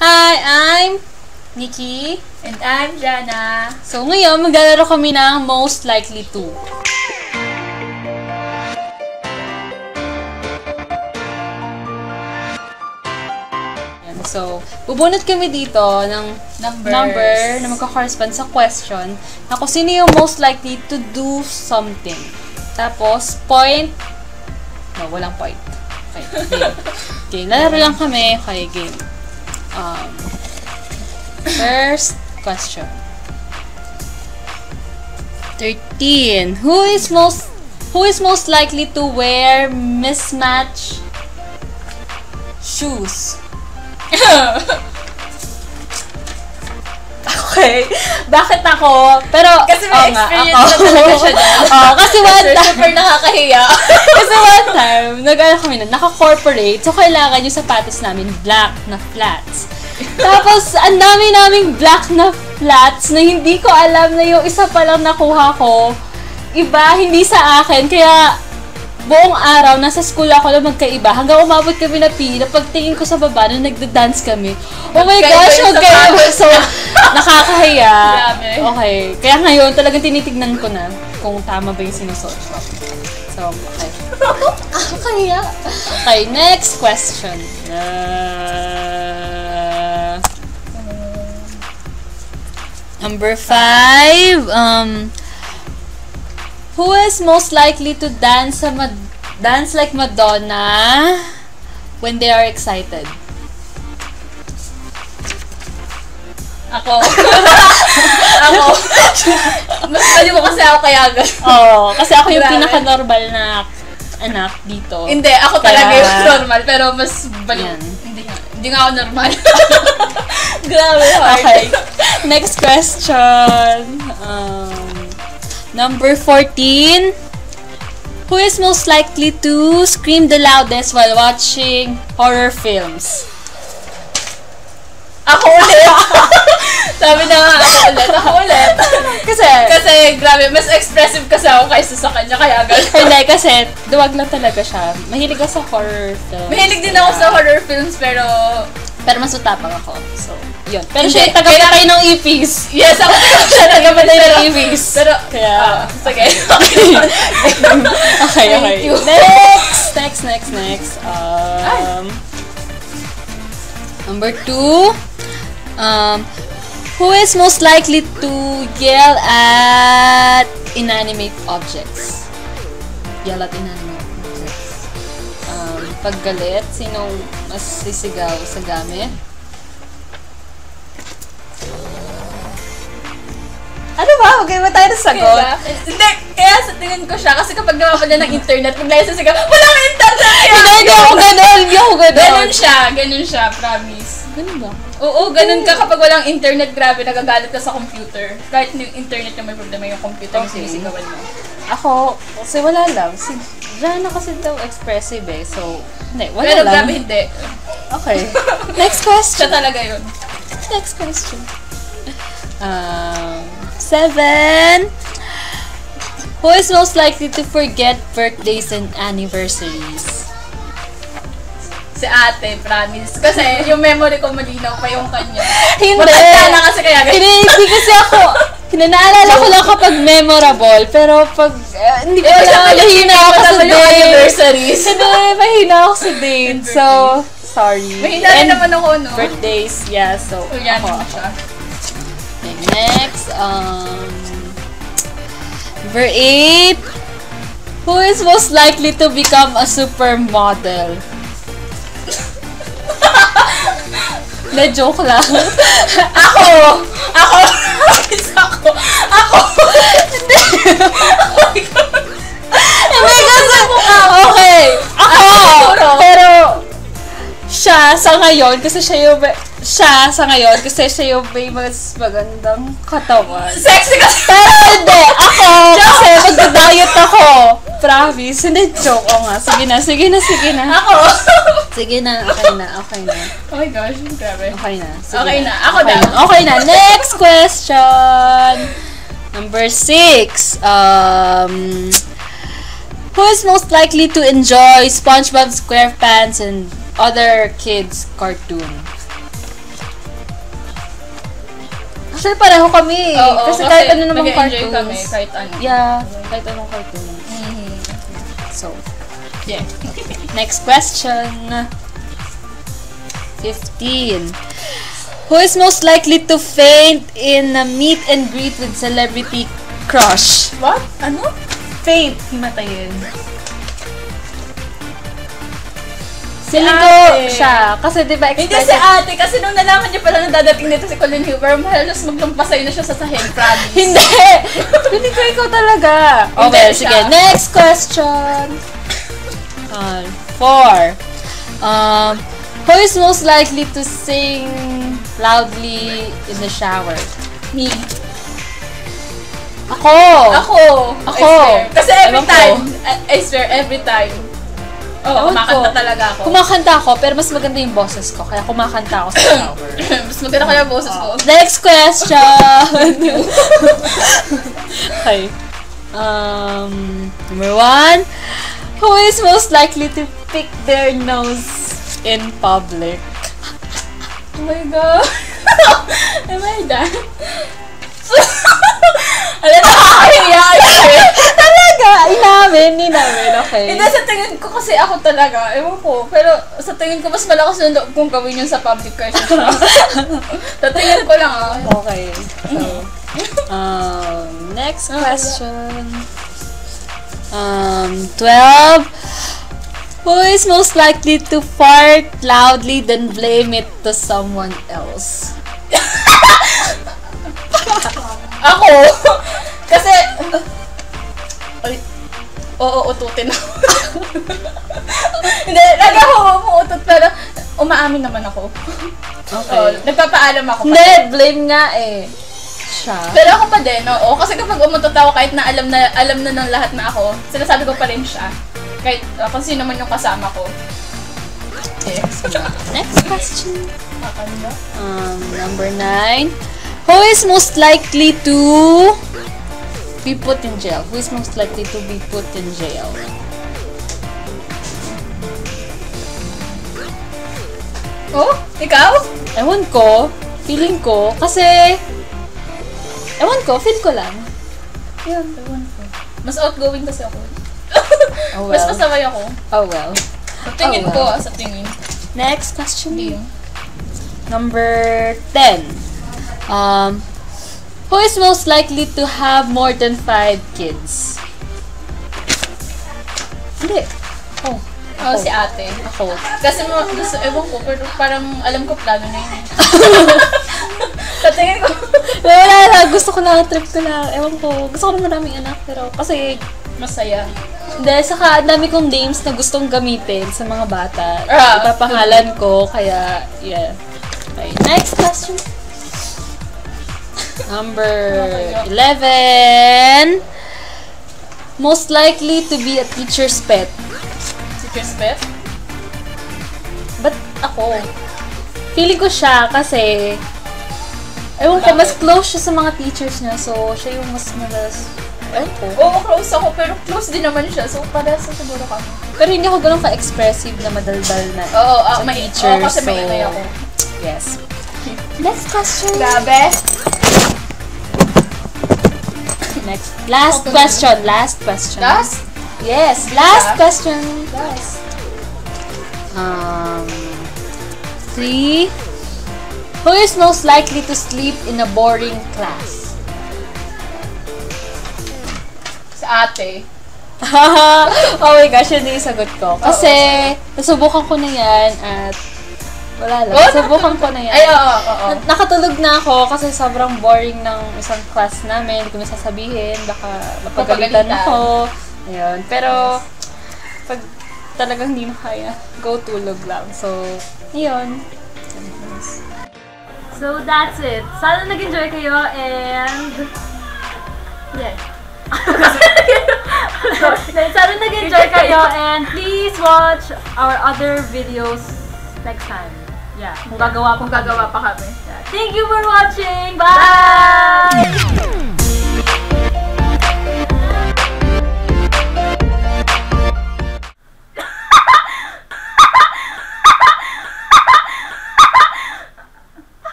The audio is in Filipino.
Hi, I'm Nikki. And I'm Jana. So ngayon, maglalaro kami ng Most Likely To. So, bubunot kami dito ng number na magka-correspond sa question na kung sino yung most likely to do something. Tapos, point. No, walang point. Okay, game. Okay, lalaro lang kami. Okay, game. First question. 13. Who is most likely to wear mismatched shoes? Okay. Bakit ako? Pero, kasi may experience na talaga siya dyan. Kasi one time, super nakakahiya. kasi one time, kami na, naka-corporate, so kailangan yung sapatos namin black na flats. Tapos, ang dami naming black na flats na hindi ko alam na yung isa pa lang nakuha ko, iba, hindi sa akin, kaya buong araw, nasa school ako lang magkaiba. Hanggang umabot kami na pila. Pagtingin ko sa baba, na nagda-dance kami. Oh my gosh, magkaiba. So, nakakahiya. Okay. Kaya ngayon, talagang tinitignan ko na kung tama ba yung sinusuot ko. So, okay. Nakakahiya. Okay, next question. Number 5. Who is most likely to dance like Madonna when they are excited? Ako. Mas mali mo kasi ako kaya Kasi ako yung pinaka-normal na anak dito. Hindi, ako talaga yung normal. Pero mas baliw. Hindi nga ako normal. Grabe, hard. Okay. Next question. Number 14. Who is most likely to scream the loudest while watching horror films? Ako ulit. Sabi na nga, ako ulit. Kasi grabe, mas expressive kasi ako kaysa sa kanya, kaya gano'n. Hindi, kasi duwag lang talaga siya. Mahilig ako sa horror films. Mahilig din ako sa horror films, pero mas utapang ako. So, yun. Pero siya yung taga-patay ng ipis. Yes, ako siya taga-patay ng ipis. Pero, kaya, sige. Okay. Next. Number 2. Who is most likely to yell at inanimate objects? Yell at inanimate objects. Pag galit, sinong mas sisigaw sa gamit? Ano ba? Huwag ba tayo na sagot? Hindi, kaya sa tingin ko siya, kasi kapag nawawala ng internet, bigla yung sasigaw, walang internet! Hindi ako ganun. Ganun siya, promise. Ganun ba? Oo, ganun ka kapag walang internet, grabe, nagagalit ka sa computer. Kahit yung internet yung may problema, yung computer yung sinisigawan mo. Ako, kasi wala lang. Si Jana kasi daw expressive eh. So, hindi, wala pero lang. grabe, hindi. Okay. Next question. Siya talaga yun. Next question. 7. Who is most likely to forget birthdays and anniversaries? Si ate, promise. Kasi yung memory ko malinaw pa yung kanya. Hindi. Matanda na kasi kaya Hindi kasi ako. Naalala ko lang kapag memorable. Pero pag, hindi ko alam, mahina ako sa date. Anniversaries. Hindi, mahina ako sa date. So, sorry. Mahina rin naman ako, no? Birthdays, yeah. So, yan ako. siya. Okay, next, number 8. Who is most likely to become a supermodel? Joke lang. Ako! Hindi. Okay. Ako! Pero, siya sa ngayon, kasi siya yung may mas magandang katawan. Sexy kasi! Pero hindi! Ako! Kasi magda-diet ako! Promise. Hindi, joke. O nga. Sige na. Ako! Sige na. Okay na. Oh my gosh, grabe. Okay na. Sige Okay na. Ako daw. Okay na. Next question. Number 6. Who is most likely to enjoy SpongeBob SquarePants and other kids' cartoon? Actually, pareho kami. Oo, kasi kahit ano namang nag-enjoy cartoons. kami, kahit ano. Yeah, kahit anong cartoons. Mm-hmm. So, Yeah. next question. 15. Who is most likely to faint in a meet and greet with celebrity crush? What? Ano? Faint. Himatayin. Si Feeling ko ate. siya. Kasi di ba Hindi si ate, kasi nung nalaman niya pala na dadating dito si Colin Huber, halos maglumpasay na siya sa sahig, promise. Hindi! Feeling ko ikaw talaga. Hindi Okay, siya. sige. Next question. 4. Who is most likely to sing loudly in the shower? Me. Ako! Ako! Ako. I swear. Kasi every Ewan ko. time, I swear, every time. Oo, Ewan kumakanta ko. talaga ako. Kumakanta ako, pero mas maganda yung boses ko. Kaya kumakanta ako sa shower. Mas maganda ko yung boses ko. Next question! Okay. Number 1. Who is most likely to pick their nose in public? Oh my God. Am I done? Alam, nakakahiya. Talaga! Inamin. Okay. Hindi, sa tingin ko kasi ako talaga, ewan ko, pero sa tingin ko mas malakas yung loob kong gawin yun sa public question. Sa tingin ko lang Okay. So, next question. 12. Who is most likely to fart loudly then blame it to someone else? Ako! Kasi, ay, oo, ututin ako. Hindi, lagi ako umuutot, pero umaamin naman ako. Okay. Nagpapaalam ako. Hindi, blame nga eh. Siya. Pero ako pa din, oo. Kasi kapag umutot ako, kahit na alam na ng lahat na ako, sinasabi ko pa rin siya. Kahit kung sino man yung kasama ko. Yes. Next question. Akala. Number 9. Who is most likely to be put in jail? Who is most likely to be put in jail? Oh? Ikaw? Ewan ko. Feeling ko. Kasi, ewan ko. Feel ko lang. Yun, ewan ko. Mas outgoing kasi ako. Oh, Mas well. pasaway ako. Oh, well. Sa tingin Oh, well. ko, sa tingin. Next question. Hindi yun. Number 10. Who is most likely to have more than 5 kids? Hindi. Oh. Oo, si ate. Ako. Kasi gusto, ewan ko, pero parang alam ko plano na yun. Sa tingin ko. Wala na. Gusto ko lang. Trip ko lang. Ewan ko. Gusto ko na maraming anak. Pero kasi, Masaya. hindi. Saka, ang dami kong names na gustong gamitin sa mga bata. Ah, Ipapangalan ko. Kaya, yeah. Okay. Next question. Number 11. Most likely to be a teacher's pet. Teacher's pet? Ba't ako? Feeling ko siya kasi ewan ko, mas close siya sa mga teachers niya. So, siya yung mas madalas. Ewan ko. Oo, close ako, pero close din naman siya. So, parehas sa siguro kami. Pero hindi ako ganun ka-expressive na madaldal na Oo, sa may teacher. kasi may inay ako. Yes. Next question. Grabe. Next. Last question. Last question. Last? Yes. Last Yeah. question. Last. 3. Who is most likely to sleep in a boring class? Sa ate. Oh my gosh, yun yung sagot ko. Kasi, nasubukan ko na yan at wala lang. Nasubukan ko na yan. Ay, oo. Nakatulog na ako kasi sobrang boring ng isang class namin. Hindi ko na sasabihin. Baka mapagalitan ako. Ayun. Pero, pag talagang hindi mo kaya, go tulog lang. So, ayun. So, that's it. Sana nag-enjoy kayo and... Yeah. Sana nag-enjoy kayo and please watch our other videos next time. Yeah. Kung gagawa pa kami. Gagawa pa kami. Thank you for watching. Bye!